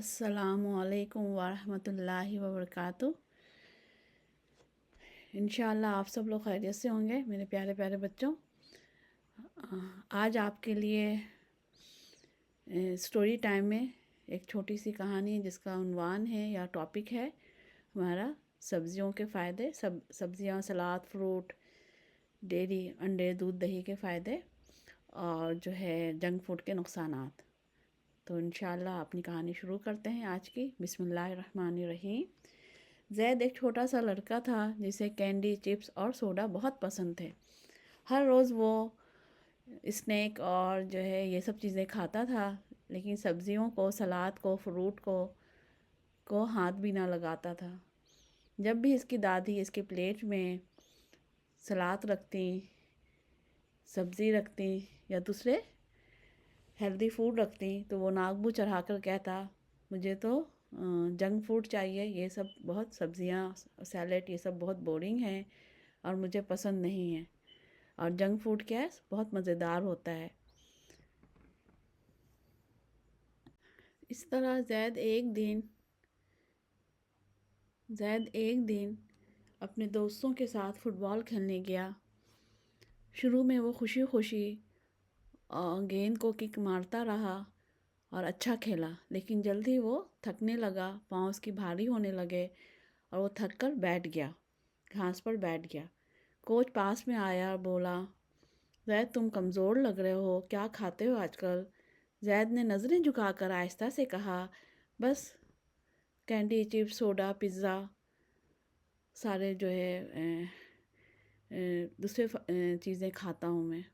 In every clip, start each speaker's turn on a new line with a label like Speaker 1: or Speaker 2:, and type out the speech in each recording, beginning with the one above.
Speaker 1: अस्सलामु अलैकुम वरहमतुल्लाहि वबरकातुह। इंशाअल्लाह आप सब लोग खैरियत से होंगे मेरे प्यारे प्यारे बच्चों। आज आपके लिए स्टोरी टाइम में एक छोटी सी कहानी जिसका उन्वान है या टॉपिक है हमारा सब्ज़ियों के फ़ायदे। सब्ज़ियाँ, सलाद, फ्रूट, डेयरी, अंडे, दूध, दही के फ़ायदे और जो है जंक फूड के नुकसानात। तो इंशाअल्लाह अपनी कहानी शुरू करते हैं आज की। बिस्मिल्लाहिर्रहमानिर्रहीम। ज़ैद एक छोटा सा लड़का था जिसे कैंडी, चिप्स और सोडा बहुत पसंद थे। हर रोज़ वो स्नैक और जो है ये सब चीज़ें खाता था, लेकिन सब्ज़ियों को, सलाद को, फ्रूट को हाथ भी ना लगाता था। जब भी इसकी दादी इसके प्लेट में सलाद रखती, सब्ज़ी रखती या दूसरे हेल्दी फूड रखती तो वो नाक मुँह चढ़ा कर कहता, मुझे तो जंक फूड चाहिए, ये सब बहुत सब्ज़ियाँ, सैलेड ये सब बहुत बोरिंग है और मुझे पसंद नहीं है। और जंक फूड क्या है, बहुत मज़ेदार होता है। इस तरह ज़ैद एक दिन अपने दोस्तों के साथ फ़ुटबॉल खेलने गया। शुरू में वो खुशी खुशी गेंद को किक मारता रहा और अच्छा खेला, लेकिन जल्दी वो थकने लगा, पाँव उसकी भारी होने लगे और वो थक कर बैठ गया, घास पर बैठ गया। कोच पास में आया और बोला, ज़ैद तुम कमज़ोर लग रहे हो, क्या खाते हो आजकल? ज़ैद ने नज़रें झुकाकर आहिस्ता से कहा, बस कैंडी, चिप्स, सोडा, पिज़्ज़ा, सारे जो है दूसरे चीज़ें खाता हूँ मैं।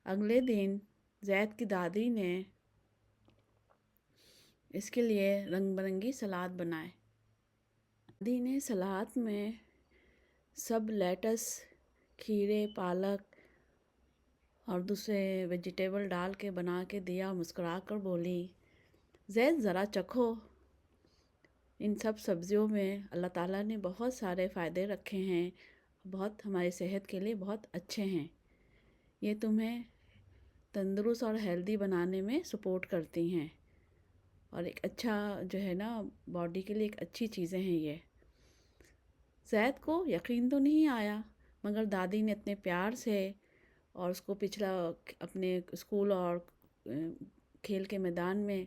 Speaker 1: अगले दिन ज़ैद की दादी ने इसके लिए रंग बिरंगी सलाद बनाए। दादी ने सलाद में सब लेटस, खीरे, पालक और दूसरे वेजिटेबल डाल के बना के दिया और मुस्कुरा कर बोली, ज़ैद ज़रा चखो, इन सब सब्ज़ियों में अल्लाह ताला ने बहुत सारे फ़ायदे रखे हैं, बहुत हमारी सेहत के लिए बहुत अच्छे हैं। ये तुम्हें तंदुरुस्त और हेल्दी बनाने में सपोर्ट करती हैं और एक अच्छा जो है ना, बॉडी के लिए एक अच्छी चीज़ें हैं ये। ज़ैद को यकीन तो नहीं आया, मगर दादी ने इतने प्यार से और उसको पिछला अपने स्कूल और खेल के मैदान में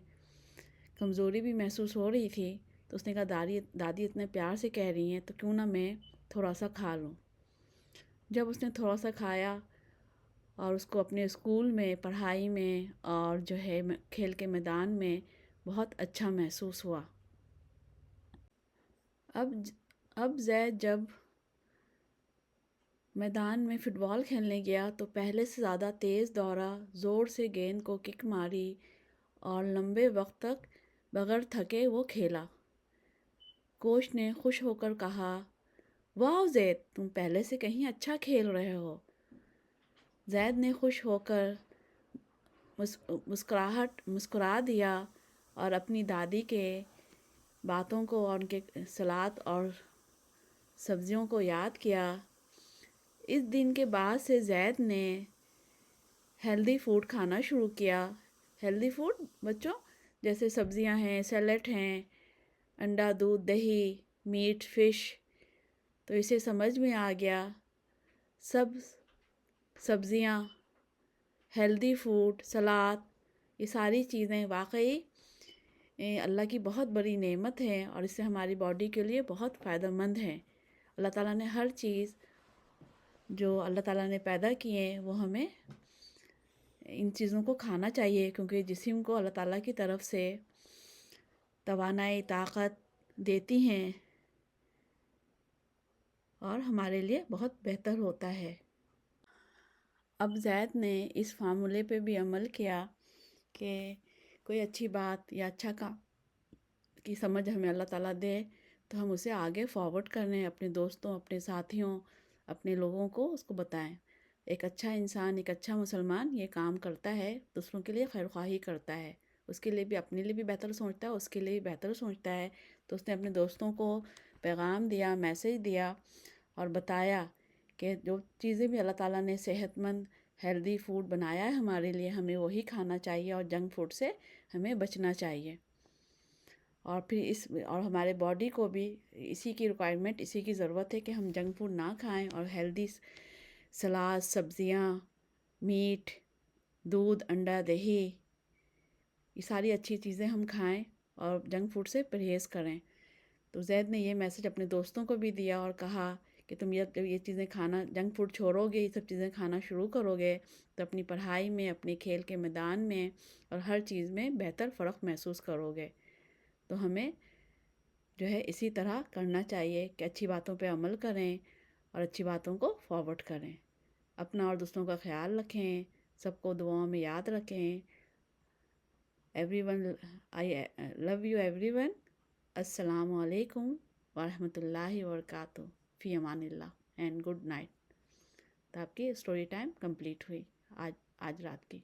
Speaker 1: कमज़ोरी भी महसूस हो रही थी, तो उसने कहा, दादी इतने प्यार से कह रही हैं तो क्यों ना मैं थोड़ा सा खा लूँ। जब उसने थोड़ा सा खाया और उसको अपने स्कूल में, पढ़ाई में और जो है खेल के मैदान में बहुत अच्छा महसूस हुआ। अब ज़ैद जब मैदान में फ़ुटबॉल खेलने गया तो पहले से ज़्यादा तेज़ दौड़ा, ज़ोर से गेंद को किक मारी और लंबे वक्त तक बगैर थके वो खेला। कोच ने खुश होकर कहा, वाह ज़ैद, तुम पहले से कहीं अच्छा खेल रहे हो। ज़ैद ने खुश होकर मुस्कुरा दिया और अपनी दादी के बातों को और उनके सलाद और सब्ज़ियों को याद किया। इस दिन के बाद से ज़ैद ने हेल्दी फूड खाना शुरू किया। हेल्दी फूड बच्चों जैसे सब्ज़ियां हैं, सैलेड हैं, अंडा, दूध, दही, मीट, फ़िश। तो इसे समझ में आ गया, सब सब्ज़ियां, हेल्दी फूड, सलाद, ये सारी चीज़ें वाकई अल्लाह की बहुत बड़ी नेमत है और इससे हमारी बॉडी के लिए बहुत फ़ायदेमंद है। अल्लाह ताला ने हर चीज़ जो अल्लाह ताला ने पैदा किए हैं वो हमें इन चीज़ों को खाना चाहिए, क्योंकि जिस्म को अल्लाह ताला की तरफ से तवानाई, ताकत देती हैं और हमारे लिए बहुत बेहतर होता है। अब ज़ैद ने इस फार्मूले पे भी अमल किया कि कोई अच्छी बात या अच्छा काम की समझ हमें अल्लाह ताला दे तो हम उसे आगे फॉरवर्ड करें, अपने दोस्तों, अपने साथियों, अपने लोगों को उसको बताएं। एक अच्छा इंसान, एक अच्छा मुसलमान ये काम करता है, दूसरों के लिए खैरख्वाही करता है, उसके लिए भी, अपने लिए भी बेहतर सोचता है, उसके लिए भी बेहतर सोचता है। तो उसने अपने दोस्तों को पैगाम दिया, मैसेज दिया और बताया कि जो चीज़ें भी अल्लाह ताला ने सेहतमंद हेल्दी फूड बनाया है हमारे लिए, हमें वही खाना चाहिए और जंक फूड से हमें बचना चाहिए। اور پھر اور ہمارے باڈی کو بھی اسی کی ریکوائرمنٹ، اسی کی ضرورت ہے کہ ہم جنک فوڈ نہ کھائیں اور ہیلدی سلاد، سبزیاں، میٹ، دودھ، انڈا، دہی، یہ ساری اچھی چیزیں ہم کھائیں اور جنک فوڈ سے پرہیز کریں۔ تو زید نے یہ میسج اپنے دوستوں کو بھی دیا اور کہا کہ تم یہ چیزیں کھانا، جنک فوڈ چھوڑو گے، یہ سب چیزیں کھانا شروع کرو گے تو اپنی پڑھائی میں، اپنے کھیل کے میدان میں اور ہر چیز میں بہتر فرق محسوس کرو گے۔ تو ہمیں جو ہے اسی طرح کرنا چاہیے کہ اچھی باتوں پہ عمل کریں اور اچھی باتوں کو فارورڈ کریں، اپنا اور دوسروں کا خیال رکھیں، سب کو دعاؤں میں یاد رکھیں۔ آئی لو یو ایوری ون۔ السلام علیکم ورحمۃ اللہ وبرکاتہ۔ فی Aman Ullah and good night. تو آپ کی اسٹوری ٹائم کمپلیٹ ہوئی آج رات کی۔